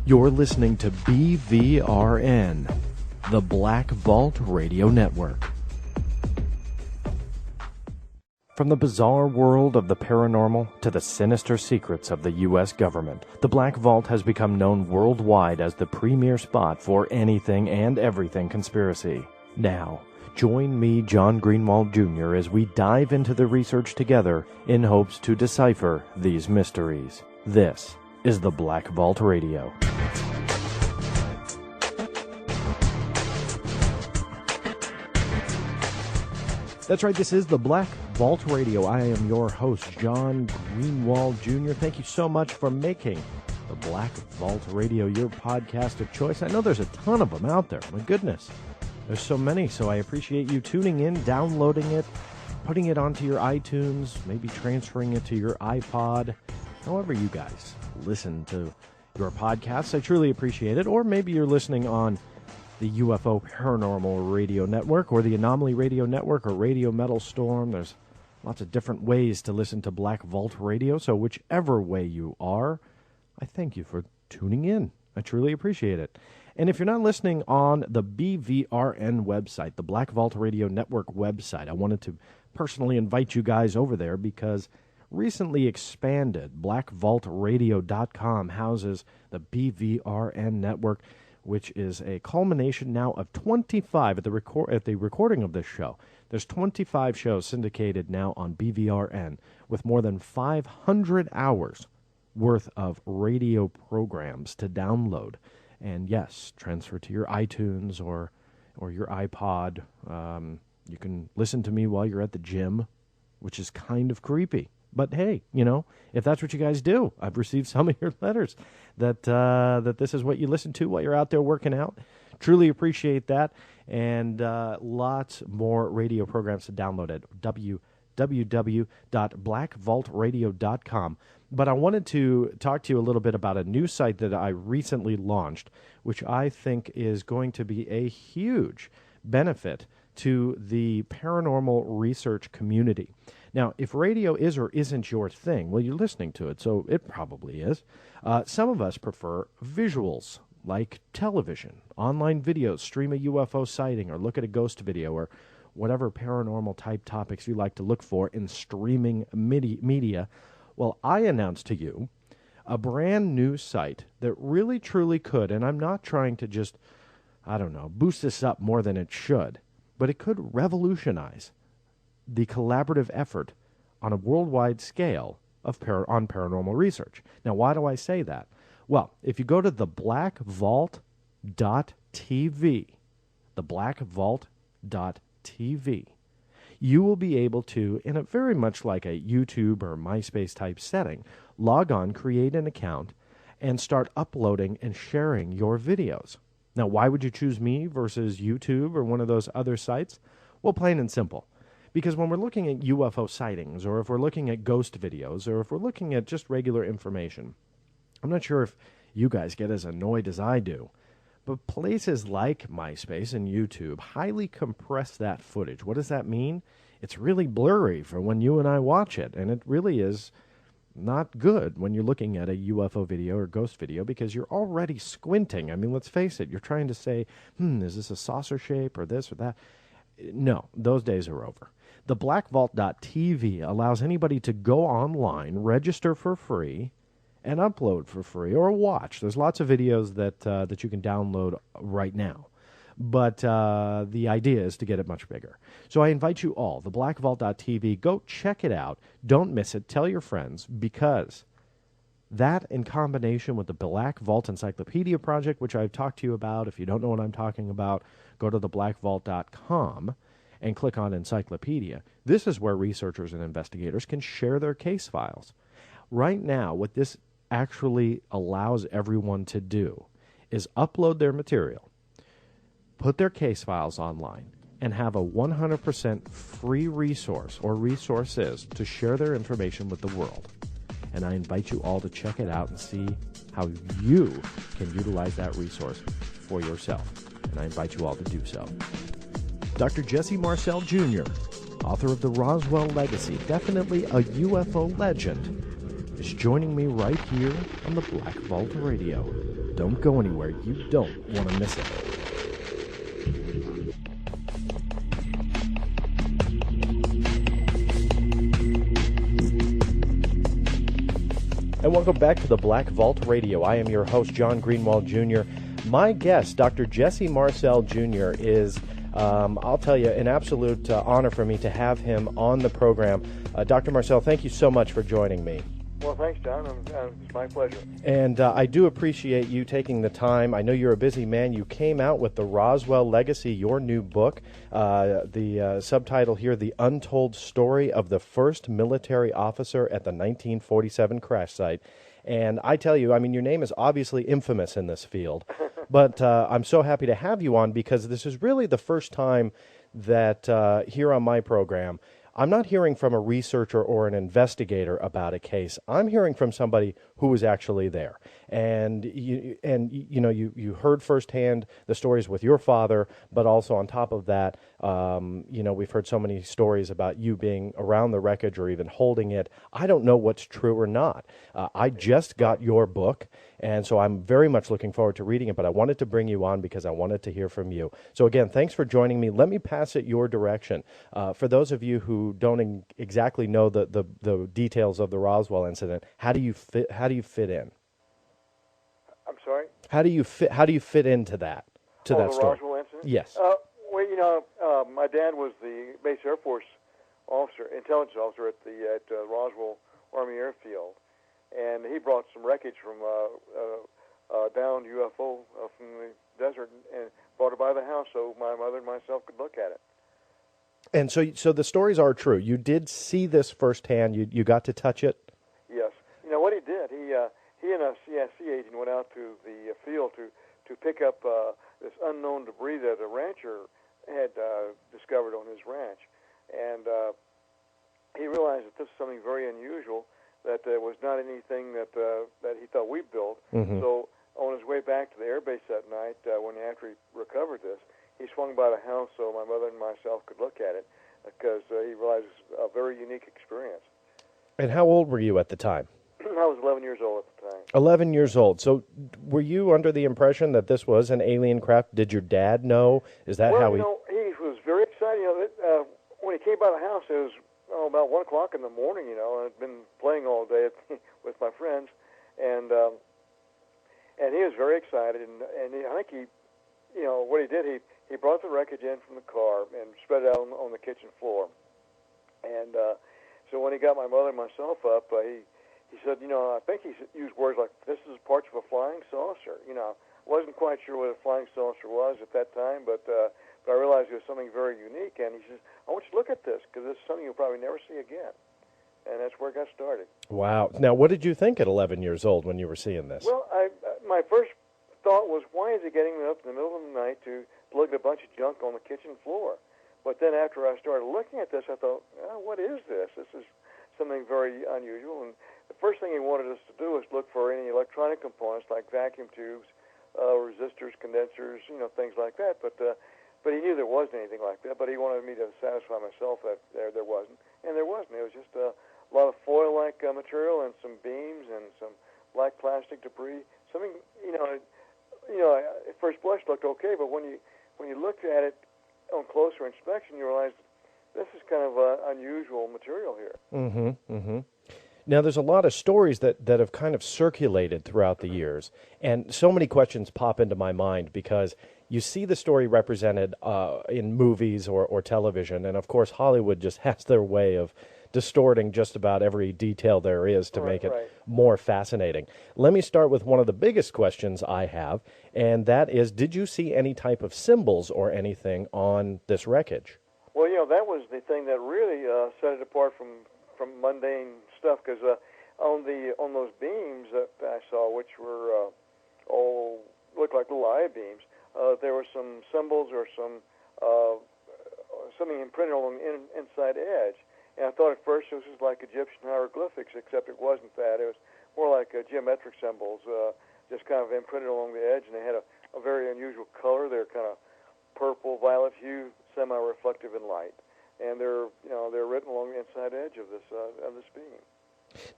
You're listening to BVRN, the Black Vault Radio Network. From the bizarre world of the paranormal to the sinister secrets of the U.S. government, the Black Vault has become known worldwide as the premier spot for anything and everything conspiracy. Now, join me, John Greenwald Jr., as we dive into the research together in hopes to decipher these mysteries. This is the Black Vault Radio. That's right, this is the Black Vault Radio. I am your host, John Greenwald Jr. Thank you so much for making the Black Vault Radio your podcast of choice. I know there's a ton of them out there. My goodness, there's so many, so I appreciate you tuning in, downloading it, putting it onto your iTunes, maybe transferring it to your iPod, however you guys listen to your podcasts. I truly appreciate it. Or maybe you're listening on the UFO Paranormal Radio Network or the Anomaly Radio Network or Radio Metal Storm. There's lots of different ways to listen to Black Vault Radio, so whichever way you are, I thank you for tuning in. I truly appreciate it. And if you're not listening on the BVRN website, the Black Vault Radio Network website, I wanted to personally invite you guys over there because recently expanded blackvaultradio.com houses the BVRN network, which is a culmination now of 25 at the recording of this show. There's 25 shows syndicated now on BVRN with more than 500 hours worth of radio programs to download. And yes, transfer to your iTunes or your iPod. You can listen to me while you're at the gym, which is kind of creepy. But hey, you know, if that's what you guys do, I've received some of your letters that this is what you listen to while you're out there working out. Truly appreciate that. And lots more radio programs to download at www.blackvaultradio.com. But I wanted to talk to you a little bit about a new site that I recently launched, which I think is going to be a huge benefit to the paranormal research community. Now, if radio is or isn't your thing, well, you're listening to it, so it probably is. Some of us prefer visuals, like television, online videos, stream a UFO sighting, or look at a ghost video, or whatever paranormal type topics you like to look for in streaming media. Well, I announce to you a brand new site that really, truly could, and I'm not trying to just, boost this up more than it should, but it could revolutionize the collaborative effort on a worldwide scale on paranormal research. Now, why do I say that? Well, if you go to theblackvault.tv, theblackvault.tv, you will be able to, in a very much like a YouTube or MySpace type setting, log on, create an account, and start uploading and sharing your videos. Now, why would you choose me versus YouTube or one of those other sites? Well, plain and simple. Because when we're looking at UFO sightings, or if we're looking at ghost videos, or if we're looking at just regular information, I'm not sure if you guys get as annoyed as I do, but places like MySpace and YouTube highly compress that footage. What does that mean? It's really blurry for when you and I watch it, and it really is not good when you're looking at a UFO video or ghost video because you're already squinting. I mean, let's face it, you're trying to say, is this a saucer shape or this or that? No, those days are over. The blackvault.tv allows anybody to go online, register for free, and upload for free, or watch. There's lots of videos that you can download right now. But the idea is to get it much bigger. So I invite you all, the blackvault.tv, go check it out. Don't miss it. Tell your friends, because that in combination with the Black Vault Encyclopedia Project, which I've talked to you about, if you don't know what I'm talking about, go to theblackvault.com and click on Encyclopedia. This is where researchers and investigators can share their case files. Right now, what this actually allows everyone to do is upload their material, put their case files online, and have a 100% free resource or resources to share their information with the world. And I invite you all to check it out and see how you can utilize that resource for yourself. And I invite you all to do so. Dr. Jesse Marcel Jr., author of the ROSWELL Legacy, definitely a UFO legend, is joining me right here on the Black Vault Radio. Don't go anywhere. You don't want to miss it. And welcome back to the Black Vault Radio. I am your host, John Greenwald Jr. My guest, Dr. Jesse Marcel Jr., is, I'll tell you, an absolute honor for me to have him on the program. Dr. Marcel, thank you so much for joining me. Well, thanks, John. It's my pleasure. And I do appreciate you taking the time. I know you're a busy man. You came out with the ROSWELL Legacy, your new book. The subtitle here, The Untold Story of the First Military Officer at the 1947 Crash Site. And I tell you, I mean, your name is obviously infamous in this field. But I'm so happy to have you on because this is really the first time that here on my program, I'm not hearing from a researcher or an investigator about a case. I'm hearing from somebody who was actually there. And you heard firsthand the stories with your father, but also on top of that, we've heard so many stories about you being around the wreckage or even holding it. I don't know what's true or not. I just got your book, and so I'm very much looking forward to reading it, but I wanted to bring you on because I wanted to hear from you. So again, thanks for joining me. Let me pass it your direction. For those of you who don't exactly know the details of the Roswell incident, how do you fit in? I'm sorry? How do you fit into that? To that the story? Roswell incident? Yes. My dad was the base Air Force intelligence officer at Roswell Army Airfield, and he brought some wreckage from downed UFO from the desert and brought it by the house so my mother and myself could look at it. And so the stories are true. You did see this firsthand. You got to touch it? Yes. You know what he did? He and a CSC agent went out to the field to pick up this unknown debris that a rancher had discovered on his ranch. And he realized that this was something very unusual, that was not anything that he thought we built. Mm-hmm. So on his way back to the airbase that night, after he recovered this, he swung by the house so my mother and myself could look at it because he realized it was a very unique experience. And how old were you at the time? I was 11 years old at the time. 11 years old. So were you under the impression that this was an alien craft? Did your dad know? Is that how he... he was very excited. When he came by the house, it was about 1 o'clock in the morning, and I'd been playing all day with my friends. And he was very excited. And I think what he did, he brought the wreckage in from the car and spread it out on the kitchen floor. And so when he got my mother and myself up, he said, I think he used words like, "This is parts of a flying saucer." I wasn't quite sure what a flying saucer was at that time, but I realized it was something very unique. And he says, "I want you to look at this because this is something you'll probably never see again." And that's where it got started. Wow. Now, what did you think at 11 years old when you were seeing this? Well, my first thought was, why is he getting me up in the middle of the night to look at a bunch of junk on the kitchen floor? But then after I started looking at this, I thought, what is this? This is something very unusual. And the first thing he wanted us to do was look for any electronic components like vacuum tubes, resistors, condensers, things like that. But he knew there wasn't anything like that. But he wanted me to satisfy myself that there wasn't. And there wasn't. It was just a lot of foil-like material and some beams and some black plastic debris. Something, at first blush looked okay, but when you looked at it on closer inspection, you realize this is kind of unusual material here. Mm-hmm, mm-hmm. Now, there's a lot of stories that have kind of circulated throughout the years, and so many questions pop into my mind because you see the story represented in movies or television, and of course Hollywood just has their way of distorting just about every detail there is to make it more fascinating. Let me start with one of the biggest questions I have, and that is, did you see any type of symbols or anything on this wreckage? Well, that was the thing that really set it apart from mundane stuff, because on those beams that I saw, which were all looked like little eye beams, there were some symbols or something imprinted on the inside edge. And I thought at first this was like Egyptian hieroglyphics, except it wasn't that. It was more like geometric symbols, just kind of imprinted along the edge, and they had a very unusual color. They're kind of purple, violet hue, semi-reflective in light, and they're written along the inside edge of this beam.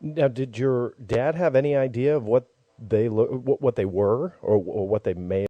Now, did your dad have any idea of what they were, or what they may